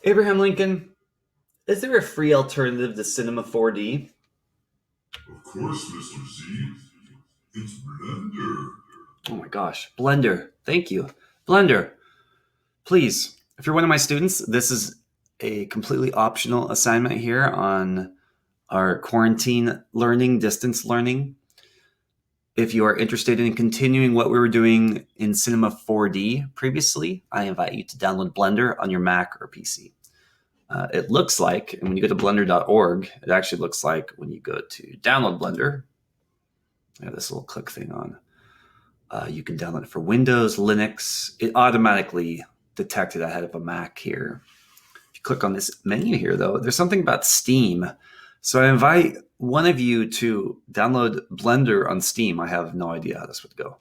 Abraham Lincoln, is there a free alternative to Cinema 4D? Of course, Mr. Z. It's Blender. Oh my gosh, Blender. Thank you. Blender, please, if you're one of my students, this is a completely optional assignment here on our quarantine learning, distance learning. If you are interested in continuing what we were doing in Cinema 4D previously, I invite you to download Blender on your Mac or PC. It looks like, and when you go to blender.org, it actually looks like when you go to download Blender, I have this little click thing on. You can download it for Windows, Linux. It automatically detected I had a Mac here. If you click on this menu here, though, there's something about Steam. So I invite one of you to download Blender on Steam. I have no idea how this would go.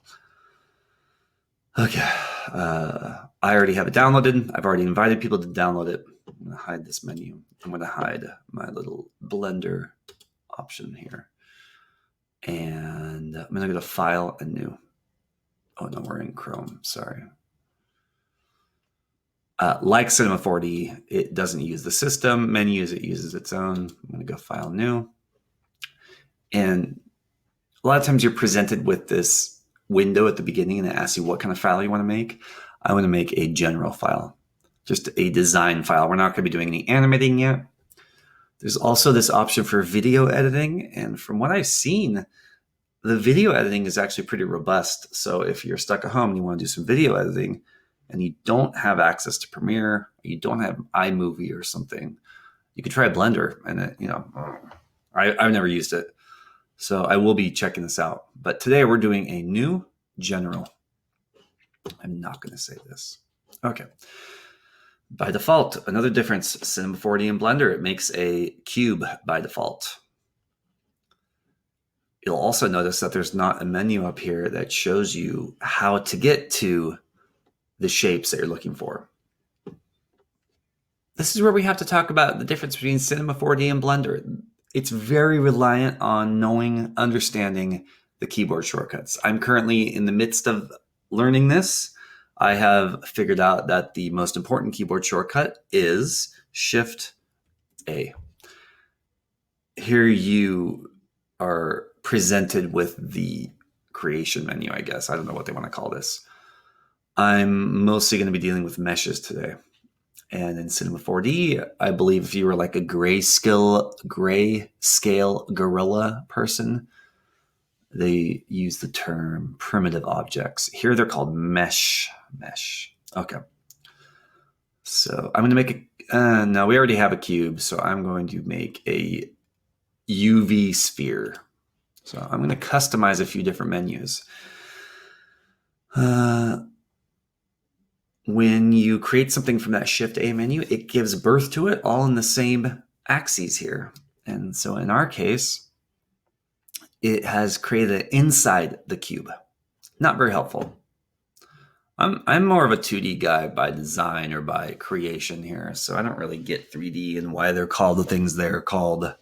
Okay. I already have it downloaded. I've already invited people to download it. I'm going to hide this menu. I'm going to hide my little Blender option here. And I'm going to go to File and New. Oh, no, we're in Chrome. Sorry. Like Cinema 4D, it doesn't use the system menus. It uses its own. I'm going to go File New. And a lot of times you're presented with this window at the beginning and it asks you what kind of file you want to make. I want to make a general file, just a design file. We're not going to be doing any animating yet. There's also this option for video editing. And from what I've seen, the video editing is actually pretty robust. So if you're stuck at home and you want to do some video editing and you don't have access to Premiere, or you don't have iMovie or something, you could try Blender. And I've never used it. So I will be checking this out. But today we're doing a new general. I'm not going to say this. Okay. By default, another difference, Cinema 4D and Blender, it makes a cube by default. You'll also notice that there's not a menu up here that shows you how to get to the shapes that you're looking for. This is where we have to talk about the difference between Cinema 4D and Blender. It's very reliant on knowing, understanding the keyboard shortcuts. I'm currently in the midst of learning this. I have figured out that the most important keyboard shortcut is Shift A. Here you are presented with the creation menu, I guess. I don't know what they want to call this. I'm mostly going to be dealing with meshes today. And in Cinema 4D, I believe if you were like a grayscale gorilla person, they use the term primitive objects. Here they're called mesh. Okay. So I'm going to make a, no, we already have a cube. So I'm going to make a UV sphere. So I'm going to customize a few different menus. When you create something from that Shift A menu, it gives birth to it all in the same axes here. And so in our case, it has created it inside the cube. Not very helpful. I'm more of a 2D guy by design or by creation here, so I don't really get 3D and why they're called the things they're called.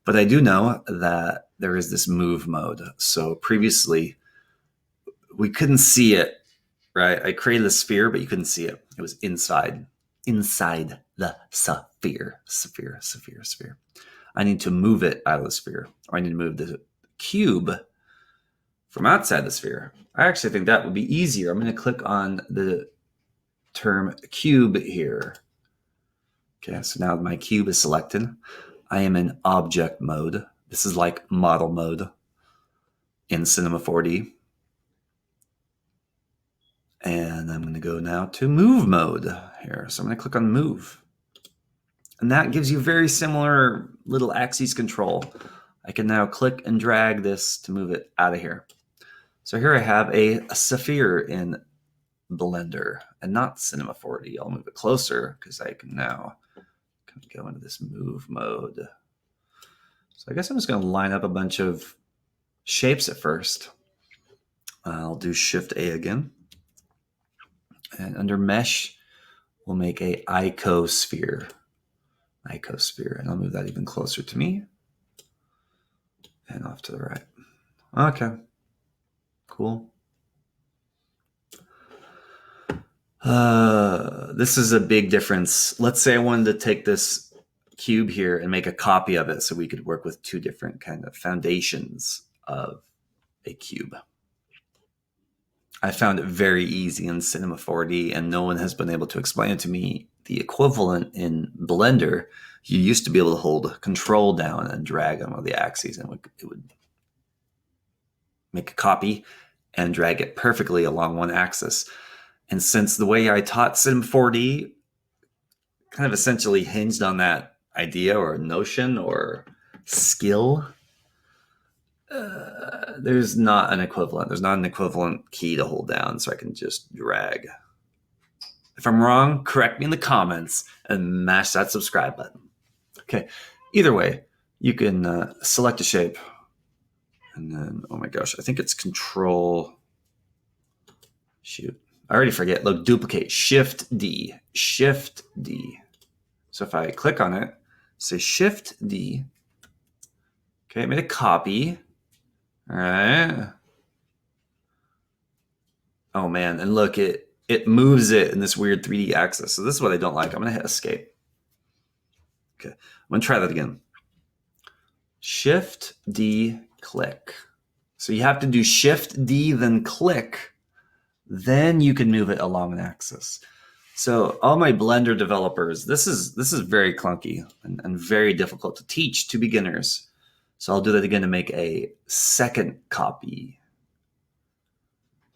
But I do know that there is this move mode. So previously, we couldn't see it, right? I created a sphere, but you couldn't see it. It was inside the sphere. I need to move it out of the sphere, or I need to move the cube from outside the sphere. I actually think that would be easier. I'm going to click on the term cube here. Okay, so now my cube is selected. I am in object mode. This is like model mode in Cinema 4D. And I'm going to go now to move mode here. So I'm going to click on move. And that gives you very similar little axis control. I can now click and drag this to move it out of here. So here I have a sphere in Blender and not Cinema 4D. I'll move it closer because I can now go into this move mode. So I guess I'm just going to line up a bunch of shapes at first. I'll do Shift A again. And under mesh, we'll make a icosphere. And I'll move that even closer to me. And off to the right. Okay. Cool. This is a big difference. Let's say I wanted to take this cube here and make a copy of it so we could work with two different kind of foundations of a cube. I found it very easy in Cinema 4D, and no one has been able to explain it to me. The equivalent in Blender, you used to be able to hold control down and drag on the axes, and it would make a copy and drag it perfectly along one axis. And since the way I taught Cinema 4D kind of essentially hinged on that idea or notion or skill, there's not an equivalent. There's not an equivalent key to hold down, so I can just drag. If I'm wrong, correct me in the comments and mash that subscribe button. Okay. Either way, you can select a shape, and then, oh my gosh, I think it's Control. Shoot, I already forget. Look, duplicate. Shift D. Shift D. So if I click on it, say Shift D. Okay, I made a copy. All right. Oh man, and look, it moves it in this weird 3D axis. So this is what I don't like. I'm gonna hit Escape. Okay, I'm gonna try that again. Shift D, click. So you have to do Shift D, then click. Then you can move it along an axis. So all my Blender developers, this is very clunky and very difficult to teach to beginners. So I'll do that again to make a second copy,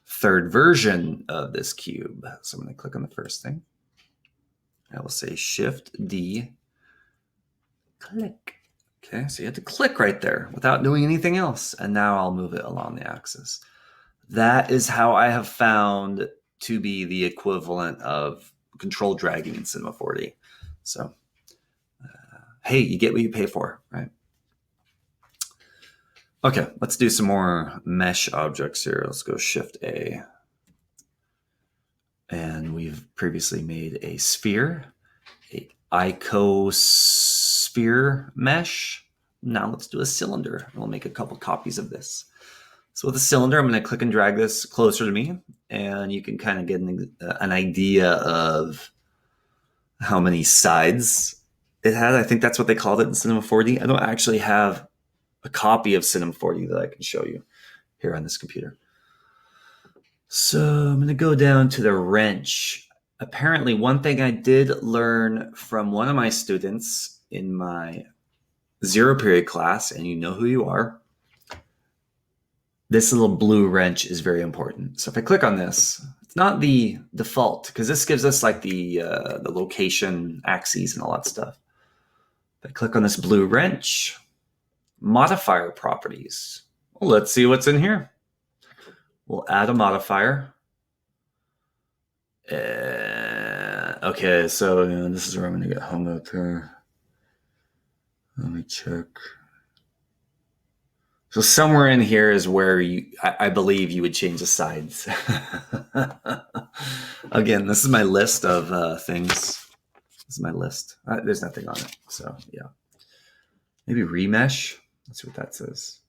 third version of this cube. So I'm going to click on the first thing. I will say Shift D, click. Okay, so you have to click right there without doing anything else. And now I'll move it along the axis. That is how I have found to be the equivalent of control dragging in Cinema 4D. So, hey, you get what you pay for, right? Okay, let's do some more mesh objects here. Let's go Shift A. And we've previously made a sphere, a icosphere mesh. Now let's do a cylinder. We'll make a couple copies of this. So with a cylinder, I'm going to click and drag this closer to me, and you can kind of get an idea of how many sides it had. I think that's what they called it in Cinema 4D. I don't actually have a copy of Cinema 4D that I can show you here on this computer. So I'm going to go down to the wrench. Apparently, one thing I did learn from one of my students in my zero period class, and you know who you are, this little blue wrench is very important. So if I click on this, it's not the default, because this gives us like the location axes and all that stuff. If I click on this blue wrench, modifier properties. Well, let's see what's in here. We'll add a modifier. Okay, so this is where I'm going to get hung up here. Let me check. So somewhere in here is where I believe you would change the sides. Again, this is my list of things. This is my list. There's nothing on it. So yeah, maybe remesh. Let's see what that says.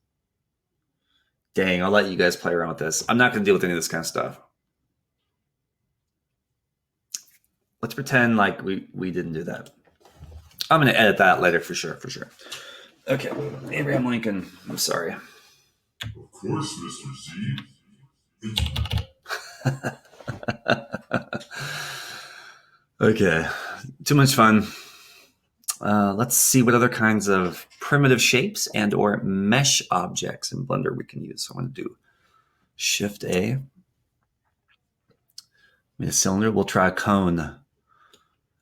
Dang, I'll let you guys play around with this. I'm not going to deal with any of this kind of stuff. Let's pretend like we didn't do that. I'm going to edit that later for sure. Okay, Abraham Lincoln. I'm sorry. Of course, Mr. Z. Okay, too much fun. Let's see what other kinds of primitive shapes and or mesh objects in Blender we can use. So I'm going to do Shift A. Made a cylinder. We'll try a cone.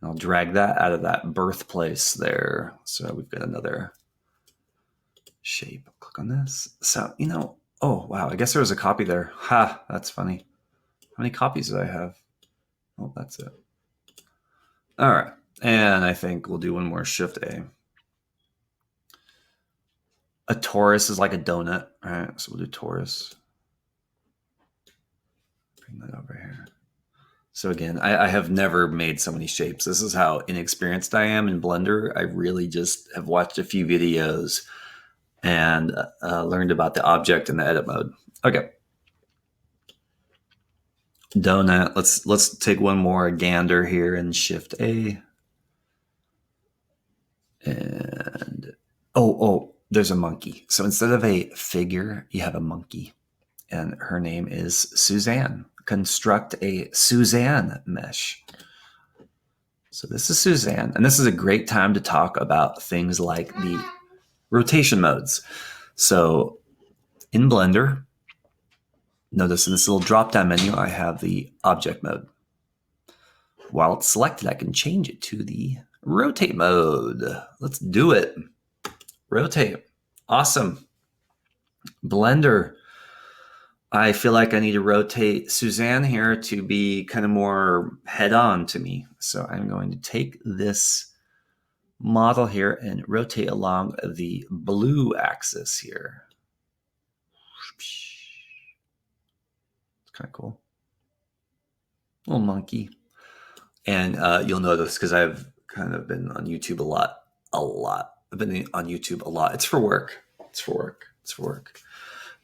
I'll drag that out of that birthplace there. So we've got another shape. Click on this. So, oh, wow. I guess there was a copy there. Ha, that's funny. How many copies do I have? Oh, that's it. All right. And I think we'll do one more Shift A. A torus is like a donut. All right. So we'll do torus. Bring that over here. So again, I have never made so many shapes. This is how inexperienced I am in Blender. I really just have watched a few videos and learned about the object and the edit mode. Okay. donut. Let's take one more gander here and Shift A. And there's a monkey. So instead of a figure, you have a monkey. And her name is Suzanne. Construct a Suzanne mesh. So this is Suzanne, and this is a great time to talk about things like the rotation modes. So in Blender, notice in this little drop-down menu, I have the object mode. While it's selected, I can change it to the rotate mode. Let's do it. Rotate. Awesome. Blender. I feel like I need to rotate Suzanne here to be kind of more head-on to me. So I'm going to take this model here and rotate along the blue axis here. It's kind of cool. Little monkey. And you'll notice, because I've kind of been on YouTube a lot. I've been on YouTube a lot. It's for work.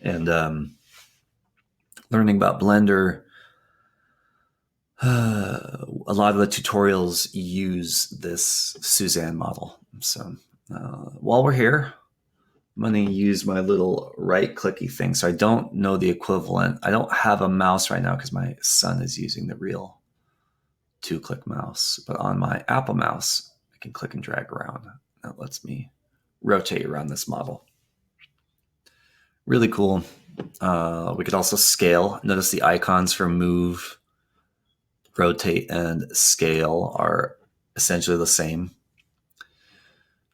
And learning about Blender, a lot of the tutorials use this Suzanne model. So while we're here, I'm going to use my little right clicky thing. So I don't know the equivalent. I don't have a mouse right now because my son is using the real 2-click mouse. But on my Apple mouse, I can click and drag around. That lets me rotate around this model. Really cool. We could also scale. Notice the icons for move, rotate, and scale are essentially the same.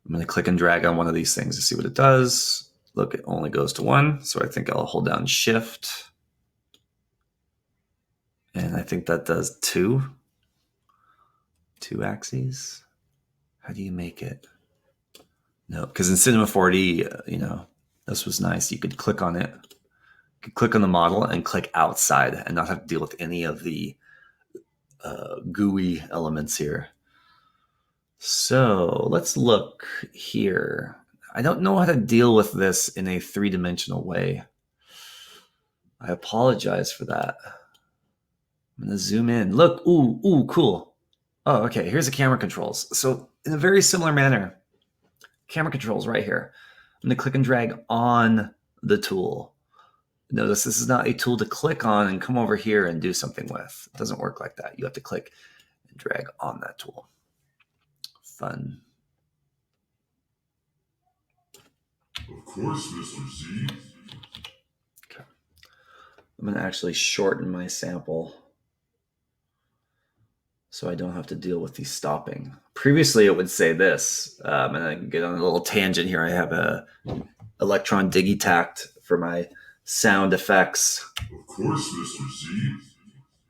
I'm going to click and drag on one of these things to see what it does. Look, it only goes to one. So I think I'll hold down Shift. And I think that does two axes. How do you make it? No, because in Cinema 4D, this was nice. You could click on it. You could click on the model and click outside and not have to deal with any of the GUI elements here. So let's look here. I don't know how to deal with this in a 3-dimensional way. I apologize for that. I'm going to zoom in. Look, ooh, cool. Oh, okay, here's the camera controls. So in a very similar manner, camera controls right here. I'm going to click and drag on the tool. Notice this is not a tool to click on and come over here and do something with. It doesn't work like that. You have to click and drag on that tool. Fun. Of course, Mr. Z. Okay. I'm going to actually shorten my sample so I don't have to deal with the stopping. Previously, it would say this, and I can get on a little tangent here. I have a Electron Digitact for my sound effects. Of course, Mr. Z.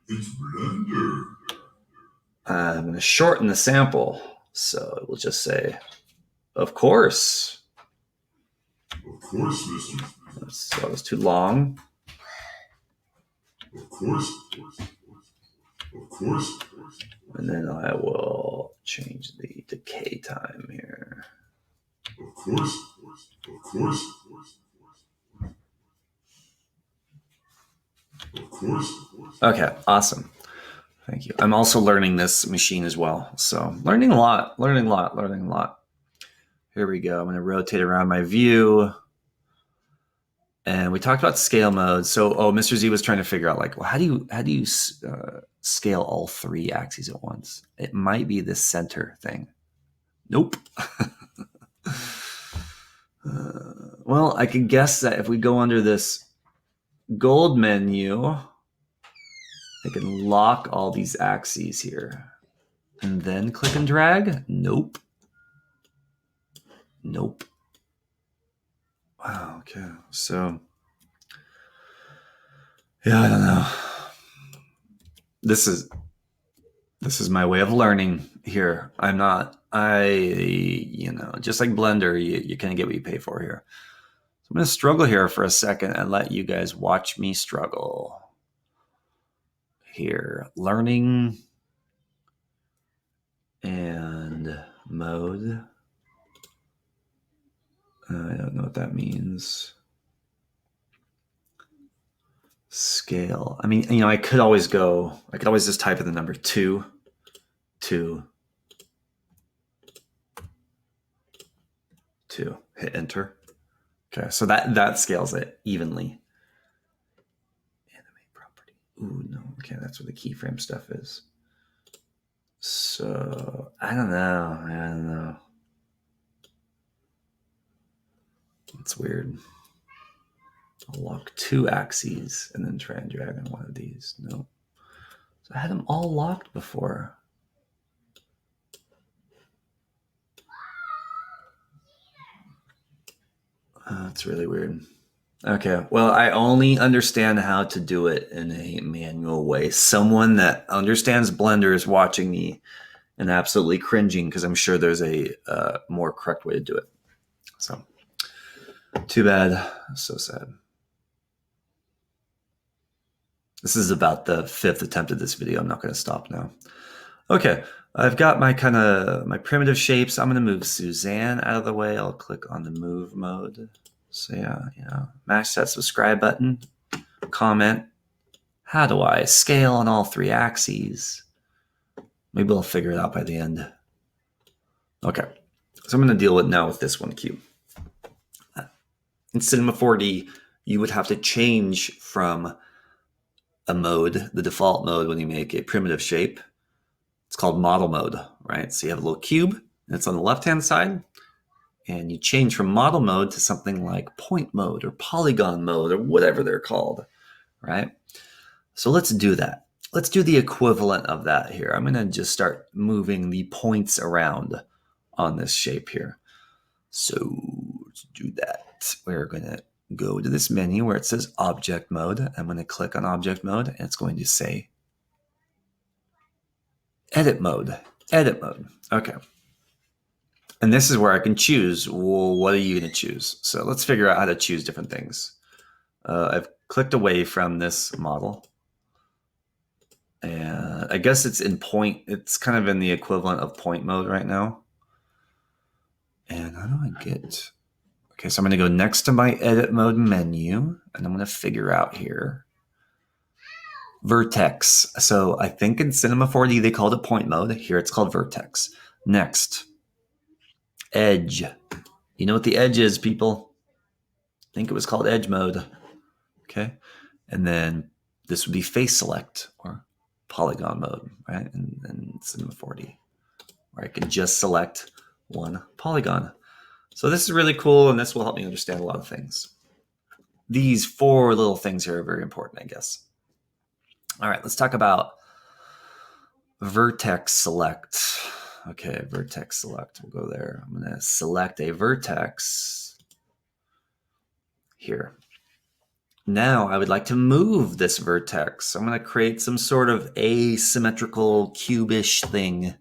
It's Blender. I'm going to shorten the sample, so it will just say, of course. Of course, Mr. So that was too long. Of course. Of course. And then I will change the decay time here. Of course. Of course. Of course. Okay, awesome. Thank you. I'm also learning this machine as well. So learning a lot. Here we go. I'm going to rotate around my view. And we talked about scale mode. So, Mr. Z was trying to figure out, like, well, how do you scale all 3 axes at once? It might be this center thing. Nope. Well, I could guess that if we go under this gold menu, I can lock all these axes here. And then click and drag? Nope. Wow, okay. So, yeah, I don't know. This is my way of learning here. Just like Blender, you kind of get what you pay for here. So I'm going to struggle here for a second and let you guys watch me struggle. Here, learning and mode. I don't know what that means. Scale. I mean, I could always just type in the number 2, 2, 2, hit enter. Okay, so that scales it evenly. Animate property. Ooh, no. Okay, that's where the keyframe stuff is. So, I don't know. It's weird. I'll lock 2 axes and then try and drag on one of these. No. So I had them all locked before. That's really weird. Okay, well, I only understand how to do it in a manual way. Someone that understands Blender is watching me and absolutely cringing because I'm sure there's a more correct way to do it. So, too bad. So sad. This is about the 5th attempt at this video. I'm not going to stop now. Okay, I've got my primitive shapes. I'm going to move Suzanne out of the way. I'll click on the move mode. So yeah, mash that subscribe button, comment. How do I scale on all 3 axes? Maybe I'll figure it out by the end. Okay, so I'm going to deal with this one cube. In Cinema 4D, you would have to change from a mode, the default mode when you make a primitive shape. It's called model mode, right? So you have a little cube, and it's on the left-hand side, and you change from model mode to something like point mode or polygon mode or whatever they're called, right? So let's do that. Let's do the equivalent of that here. I'm going to just start moving the points around on this shape here. So to do that, we're going to go to this menu where it says object mode. I'm going to click on object mode, and it's going to say edit mode. Edit mode. Okay. And this is where I can choose, well, what are you going to choose? So let's figure out how to choose different things. I've clicked away from this model. And I guess it's it's kind of in the equivalent of point mode right now. And how do I get... Okay, so I'm going to go next to my edit mode menu, and I'm going to figure out here. Vertex. So I think in Cinema 4D they called it point mode. Here it's called vertex. Next. Edge. You know what the edge is, people? I think it was called edge mode. Okay. And then this would be face select or polygon mode, right? And Cinema 4D, where I can just select one polygon. So this is really cool, and this will help me understand a lot of things. These 4 little things here are very important, I guess. All right, let's talk about vertex select. Okay, vertex select. We'll go there. I'm going to select a vertex here. Now I would like to move this vertex. I'm going to create some sort of asymmetrical cube-ish thing.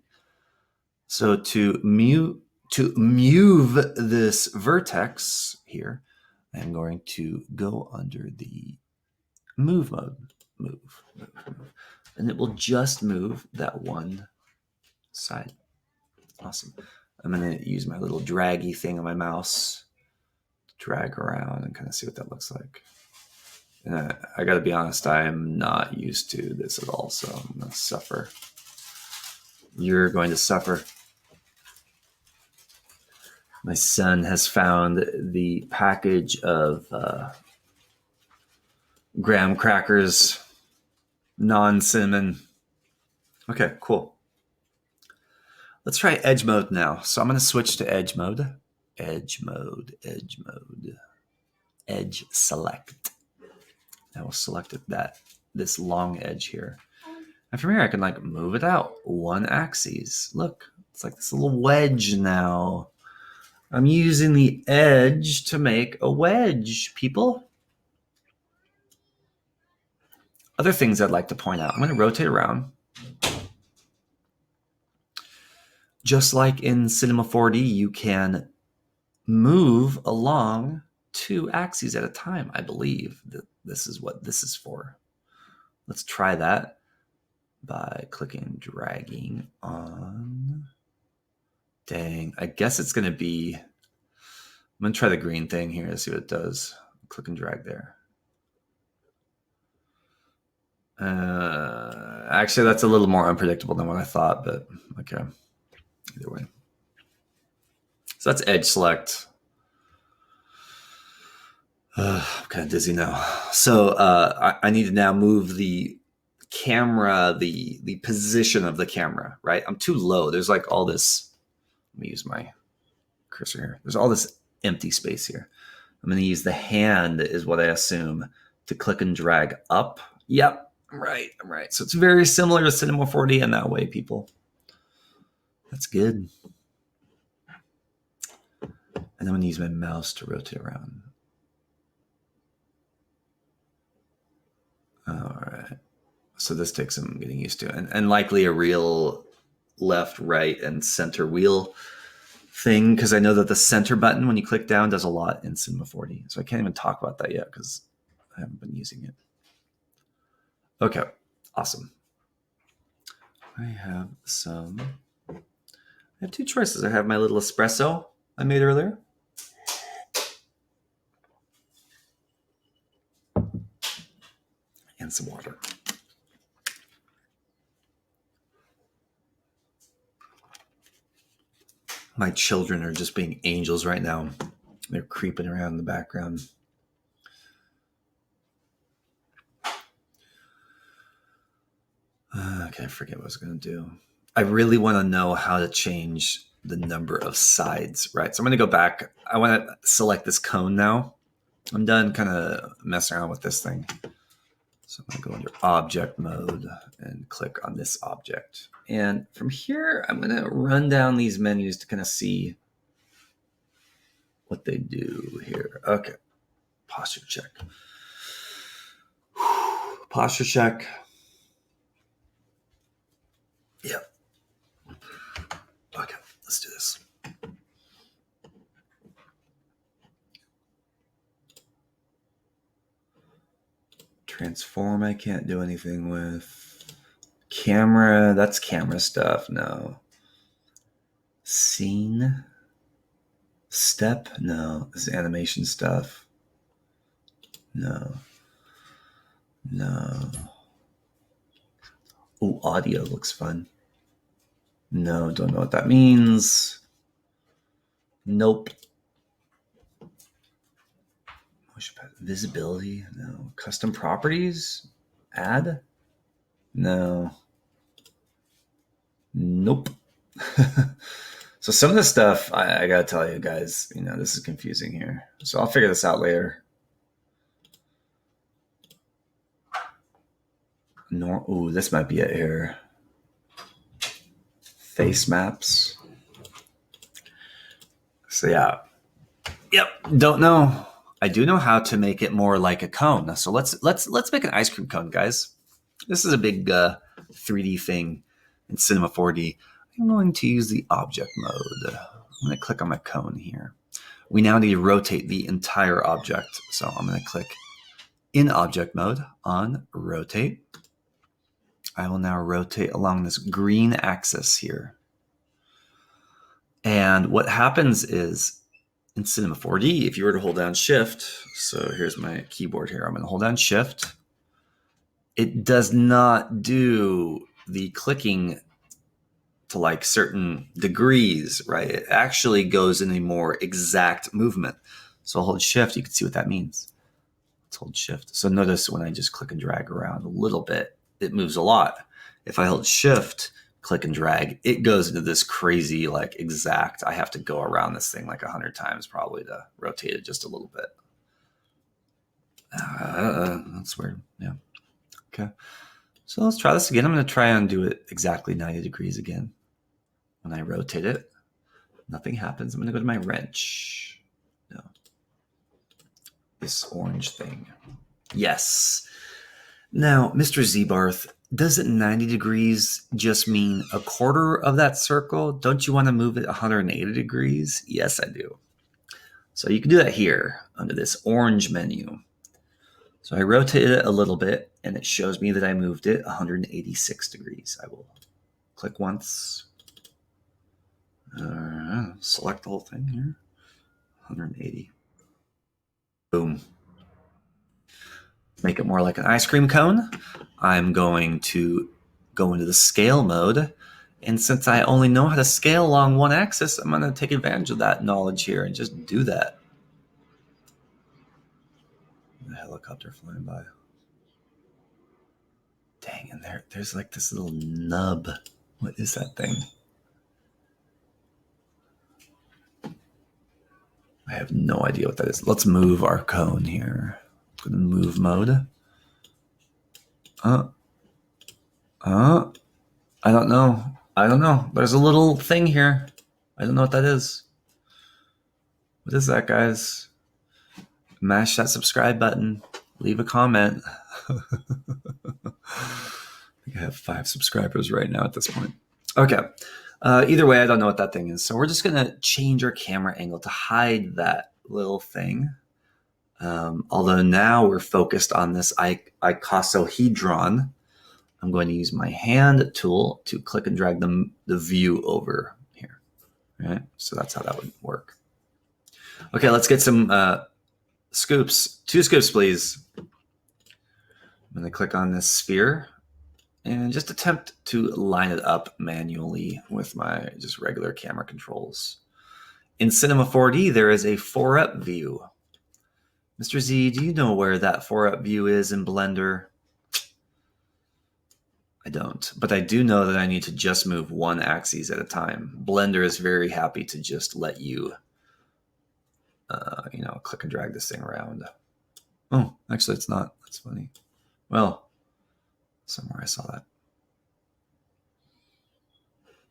So to move this vertex here, I'm going to go under the move mode. Move. And it will just move that one side. Awesome. I'm going to use my little draggy thing on my mouse to drag around and kind of see what that looks like. And I got to be honest, I am not used to this at all, so I'm going to suffer. You're going to suffer. My son has found the package of graham crackers, non-cinnamon. Okay, cool. Let's try edge mode now. So I'm going to switch to edge mode. Edge mode, edge mode. Edge select. I will select this long edge here. And from here, I can move it out 1 axis. Look, it's like this little wedge now. I'm using the edge to make a wedge, people. Other things I'd like to point out. I'm going to rotate around. Just like in Cinema 4D, you can move along 2 axes at a time. I believe that this is what this is for. Let's try that by clicking and dragging on. Dang, I guess it's going to be... I'm going to try the green thing here to see what it does. Click and drag there. Actually, that's a little more unpredictable than what I thought, but okay. Either way. So that's edge select. I'm kind of dizzy now. So I need to now move the camera, the position of the camera, right? I'm too low. There's like all this. Let me use my cursor here. There's all this empty space here. I'm going to use the hand, is what I assume, to click and drag up. Yep, I'm right. I'm right. So it's very similar to Cinema 4D in that way, people. That's good. And I'm going to use my mouse to rotate around. All right. So this takes some getting used to. And likely a real left, right, and center wheel thing, because I know that the center button, when you click down, does a lot in Cinema 4D. So I can't even talk about that yet because I haven't been using it. Okay, awesome. I have two choices. I have my little espresso I made earlier. And some water. My children are just being angels right now. They're creeping around in the background. Okay, I forget what I was going to do. I really want to know how to change the number of sides, right? So I'm going to go back. I want to select this cone now. I'm done kind of messing around with this thing. So I'm going to go under object mode and click on this object. And from here, I'm going to run down these menus to kind of see what they do here. Okay. Posture check. Posture check. Yep. Okay, let's do this. Transform, I can't do anything with. Camera, that's camera stuff. No. Scene. Step, no. This is animation stuff. No. Oh, audio looks fun. No, don't know what that means. Nope. Visibility, no. Custom properties, add, no. Nope. So some of this stuff, I gotta tell you guys, this is confusing here. So I'll figure this out later. Ooh, this might be it here. Face maps. So yeah. Yep. Don't know. I do know how to make it more like a cone. So let's make an ice cream cone, guys. This is a big 3D thing in Cinema 4D. I'm going to use the object mode. I'm going to click on my cone here. We now need to rotate the entire object. So I'm going to click in object mode on rotate. I will now rotate along this green axis here. And what happens is in Cinema 4D, if you were to hold down Shift, so here's my keyboard here. I'm going to hold down Shift. It does not do the clicking to like certain degrees, right? It actually goes in a more exact movement. So I'll hold Shift. You can see what that means. Let's hold Shift. So notice when I just click and drag around a little bit, it moves a lot. If I hold Shift, click and drag, it goes into this crazy, like exact. I have to go around this thing like 100 times probably to rotate it just a little bit. That's weird. Yeah. Okay. So let's try this again. I'm going to try and do it exactly 90 degrees again. When I rotate it, nothing happens. I'm going to go to my wrench. No. This orange thing. Yes. Now, Mr. Zebarth, doesn't 90 degrees just mean a quarter of that circle? Don't you want to move it 180 degrees? Yes, I do. So you can do that here under this orange menu. So I rotated it a little bit, and it shows me that I moved it 186 degrees. I will click once. Select the whole thing here. 180. Boom. make it more like an ice cream cone, I'm going to go into the scale mode. And since I only know how to scale along one axis, I'm going to take advantage of that knowledge here and just do that. The helicopter flying by. Dang, and there's like this little nub. What is that thing? I have no idea what that is. Let's move our cone here. Go to move mode. I don't know. There's a little thing here. I don't know what that is. What is that, guys? Mash that subscribe button. Leave a comment. I think I have 5 subscribers right now at this point. Okay. Either way, I don't know what that thing is. So we're just going to change our camera angle to hide that little thing. Although now we're focused on this icosahedron, I'm going to use my hand tool to click and drag the view over here. All right, so that's how that would work. Okay, let's get some scoops. 2 scoops, please. I'm going to click on this sphere and just attempt to line it up manually with my just regular camera controls. In Cinema 4D, there is a 4-up view. Mr. Z, do you know where that 4-up view is in Blender? I don't, but I do know that I need to just move one axis at a time. Blender is very happy to just let you, click and drag this thing around. Oh, actually it's not. That's funny. Well, somewhere I saw that.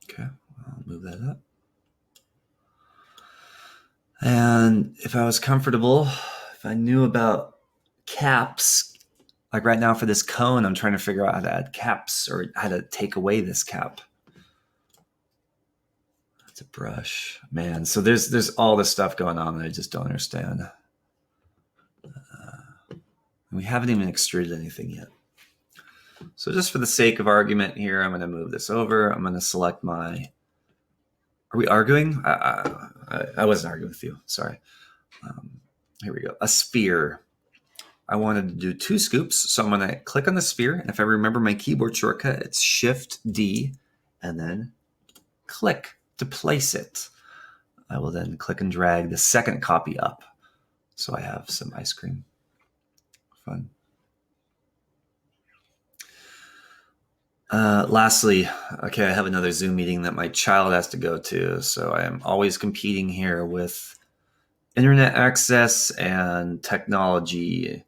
Okay, I'll move that up. And if I was comfortable, if I knew about caps, like right now for this cone, I'm trying to figure out how to add caps or how to take away this cap. That's a brush, man. So there's all this stuff going on that I just don't understand. We haven't even extruded anything yet. So just for the sake of argument here, I'm going to move this over. I'm going to select my. Are we arguing? I wasn't arguing with you. Sorry. Here we go. A sphere. I wanted to do 2 scoops, so I'm going to click on the sphere, and if I remember my keyboard shortcut, it's Shift-D, and then click to place it. I will then click and drag the second copy up, so I have some ice cream. Fun. Lastly, okay, I have another Zoom meeting that my child has to go to, so I am always competing here with internet access and technology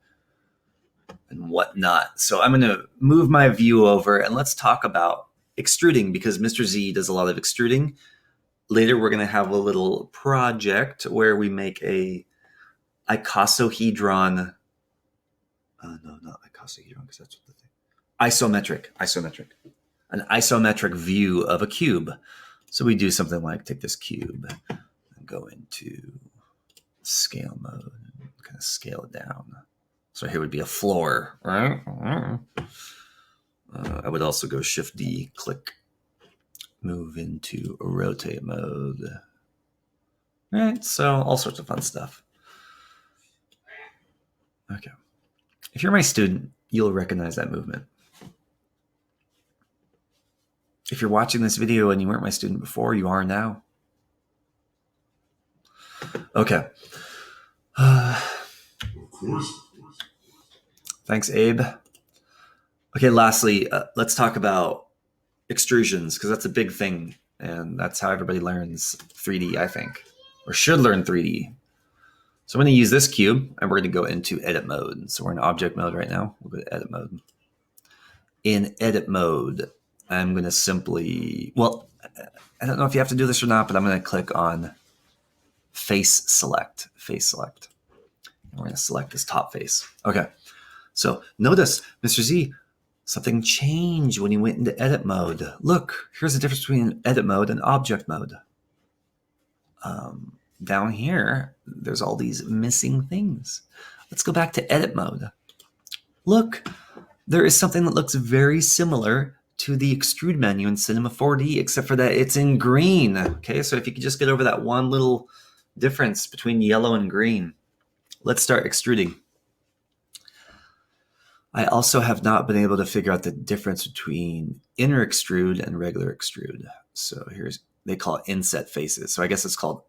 and whatnot. So I'm going to move my view over and let's talk about extruding because Mr. Z does a lot of extruding. Later, we're going to have a little project where we make a icosahedron. No, not icosahedron because that's what the thing. Isometric. An isometric view of a cube. So we do something like take this cube and go into scale mode and kind of scale it down. So here would be a floor, right? I would also go Shift D, click, move into rotate mode. Right, so all sorts of fun stuff. Okay. If you're my student, you'll recognize that movement. If you're watching this video and you weren't my student before, you are now. Okay. Of course. Thanks, Abe. Okay, lastly, let's talk about extrusions because that's a big thing. And that's how everybody learns 3D, I think, or should learn 3D. So I'm going to use this cube and we're going to go into edit mode. So we're in object mode right now. We'll go to edit mode. In edit mode, I'm going to simply, well, I don't know if you have to do this or not, but I'm going to click on face select. And we're going to select this top face. Okay. So notice, Mr. Z, something changed when you went into edit mode. Look, here's the difference between edit mode and object mode. Down here, there's all these missing things. Let's go back to edit mode. Look, there is something that looks very similar to the extrude menu in Cinema 4D, except for that it's in green. Okay, so if you could just get over that one little difference between yellow and green. Let's start extruding. I also have not been able to figure out the difference between inner extrude and regular extrude. So they call it inset faces. So I guess it's called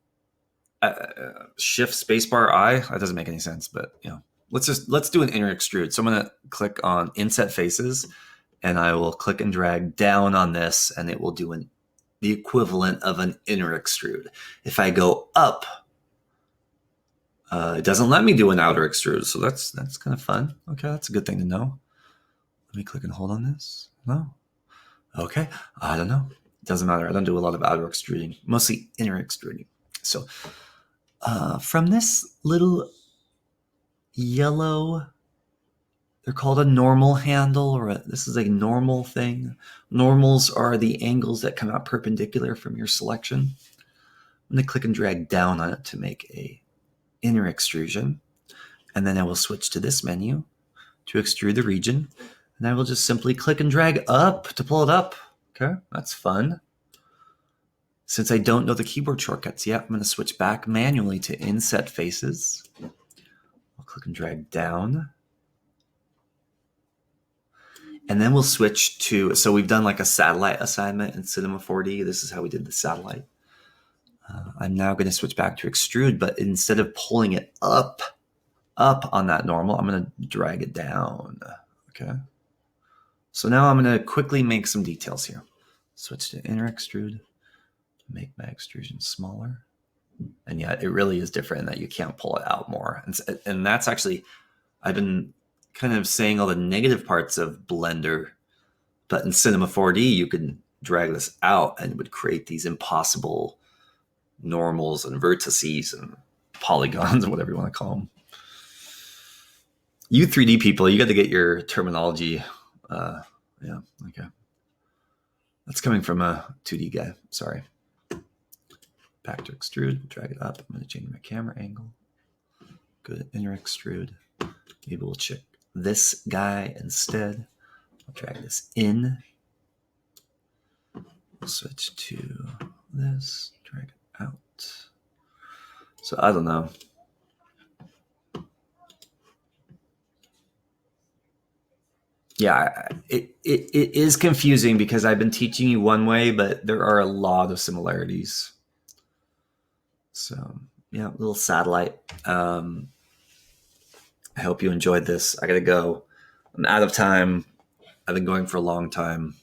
shift spacebar I. That doesn't make any sense, but let's do an inner extrude. So I'm going to click on inset faces, and I will click and drag down on this, and it will do the equivalent of an inner extrude. If I go up, it doesn't let me do an outer extrude, so that's kind of fun. Okay, that's a good thing to know. Let me click and hold on this. No. Okay, I don't know. It doesn't matter. I don't do a lot of outer extruding, mostly inner extruding. So from this little yellow, they're called a normal handle, or this is a normal thing. Normals are the angles that come out perpendicular from your selection. I'm going to click and drag down on it to make a inner extrusion. And then I will switch to this menu to extrude the region. And I will just simply click and drag up to pull it up. Okay, that's fun. Since I don't know the keyboard shortcuts yet, I'm going to switch back manually to inset faces. I'll click and drag down. And then we'll switch to, so we've done like a satellite assignment in Cinema 4D. This is how we did the satellite. I'm now going to switch back to extrude, but instead of pulling it up on that normal, I'm going to drag it down. Okay. So now I'm going to quickly make some details here. Switch to inner extrude, make my extrusion smaller. And yeah, it really is different in that you can't pull it out more. And that's actually, I've been kind of saying all the negative parts of Blender, but in Cinema 4D, you can drag this out and it would create these impossible normals and vertices and polygons, whatever you want to call them. You 3D people, you got to get your terminology. Yeah, okay. That's coming from a 2D guy. Sorry. Back to extrude, drag it up. I'm going to change my camera angle. Go to inner extrude. Maybe we'll check this guy instead. I'll drag this in. We'll switch to this, drag it out. So I don't know. Yeah, it is confusing because I've been teaching you one way, but there are a lot of similarities. So yeah, little satellite. I hope you enjoyed this. I gotta go. I'm out of time. I've been going for a long time.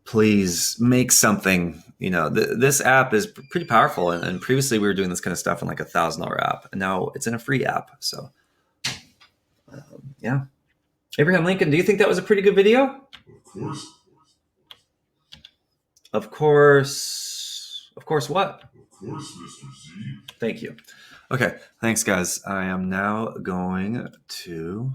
Please make something. This app is pretty powerful, and previously we were doing this kind of stuff in like $1,000 app, and now it's in a free app. So yeah. Abraham Lincoln, do you think that was a pretty good video? Of course. Of course. Of course what? Of course, Mr. Z. Thank you. Okay, thanks guys. I am now going to